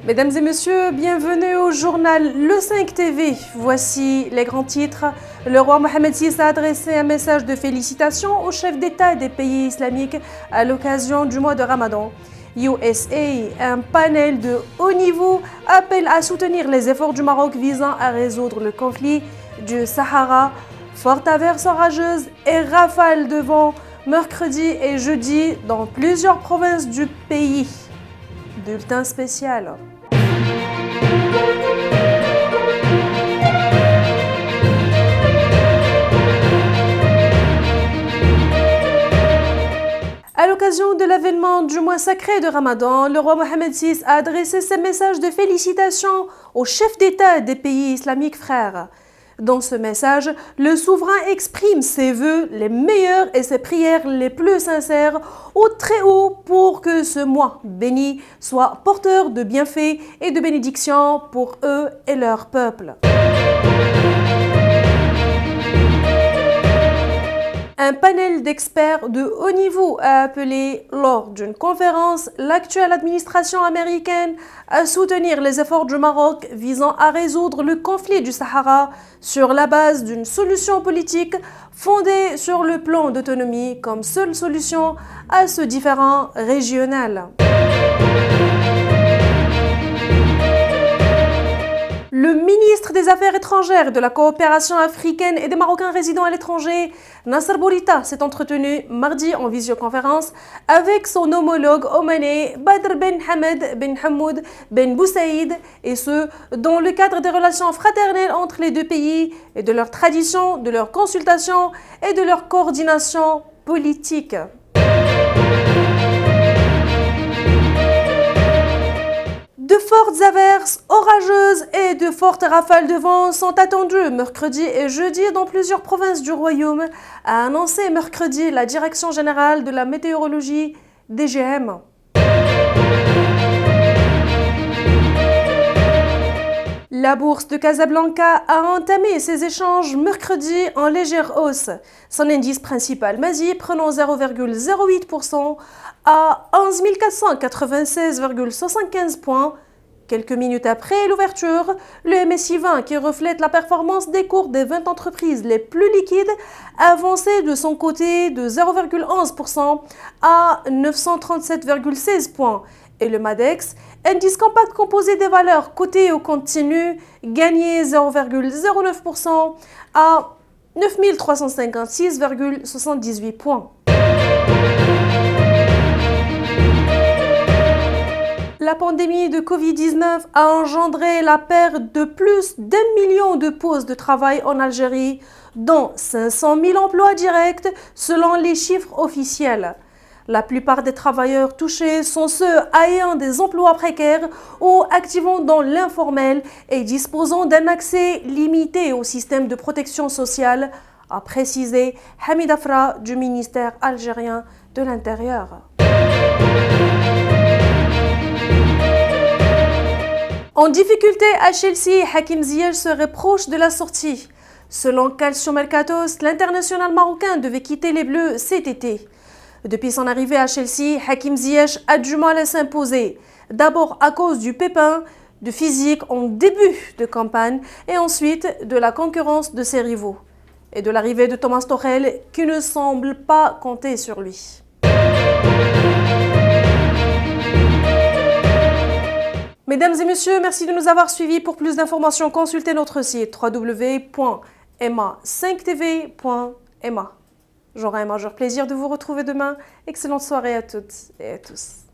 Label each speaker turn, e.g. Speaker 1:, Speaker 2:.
Speaker 1: Mesdames et messieurs, bienvenue au journal Le 5 TV. Voici les grands titres. Le roi Mohamed VI a adressé un message de félicitations aux chefs d'État des pays islamiques à l'occasion du mois de Ramadan. USA, un panel de haut niveau, appelle à soutenir les efforts du Maroc visant à résoudre le conflit du Sahara. Forte averse orageuse et rafales de vent mercredi et jeudi dans plusieurs provinces du pays. Bulletin spécial. À l'occasion de l'avènement du mois sacré de Ramadan, le roi Mohamed VI a adressé ses messages de félicitations aux chefs d'État des pays islamiques frères. Dans ce message, le souverain exprime ses vœux les meilleurs et ses prières les plus sincères au Très-Haut pour que ce mois béni soit porteur de bienfaits et de bénédictions pour eux et leur peuple. Un panel d'experts de haut niveau a appelé lors d'une conférence l'actuelle administration américaine à soutenir les efforts du Maroc visant à résoudre le conflit du Sahara sur la base d'une solution politique fondée sur le plan d'autonomie comme seule solution à ce différend régional. Le ministre des Affaires étrangères, de la coopération africaine et des Marocains résidant à l'étranger, Nasser Bourita, s'est entretenu mardi en visioconférence avec son homologue omanais Badr Ben Hamed Ben Hamoud Ben Boussaïd, et ce, dans le cadre des relations fraternelles entre les deux pays et de leurs traditions, de leurs consultations et de leur coordination politique. De fortes averses orageuses et de fortes rafales de vent sont attendues mercredi et jeudi dans plusieurs provinces du royaume, a annoncé mercredi la Direction générale de la météorologie DGM. La bourse de Casablanca a entamé ses échanges mercredi en légère hausse. Son indice principal MASI prenant 0,08% à 11 496,75 points. Quelques minutes après l'ouverture, le MSI 20, qui reflète la performance des cours des 20 entreprises les plus liquides, avançait de son côté de 0,11% à 937,16 points. Et le MADEX, indice compact composé des valeurs cotées au continu, gagnait 0,09% à 9356,78 points. La pandémie de Covid-19 a engendré la perte de plus d'1 million de postes de travail en Algérie, dont 500 000 emplois directs selon les chiffres officiels. La plupart des travailleurs touchés sont ceux ayant des emplois précaires ou activant dans l'informel et disposant d'un accès limité au système de protection sociale, a précisé Hamid Afra du ministère algérien de l'Intérieur. En difficulté à Chelsea, Hakim Ziyech serait proche de la sortie. Selon Calcio Mercatos, l'international marocain devait quitter les Bleus cet été. Depuis son arrivée à Chelsea, Hakim Ziyech a du mal à s'imposer. D'abord à cause du pépin de physique en début de campagne et ensuite de la concurrence de ses rivaux. Et de l'arrivée de Thomas Tuchel qui ne semble pas compter sur lui. Mesdames et messieurs, merci de nous avoir suivis. Pour plus d'informations, consultez notre site www.ma5tv.ma. J'aurai un majeur plaisir de vous retrouver demain. Excellente soirée à toutes et à tous.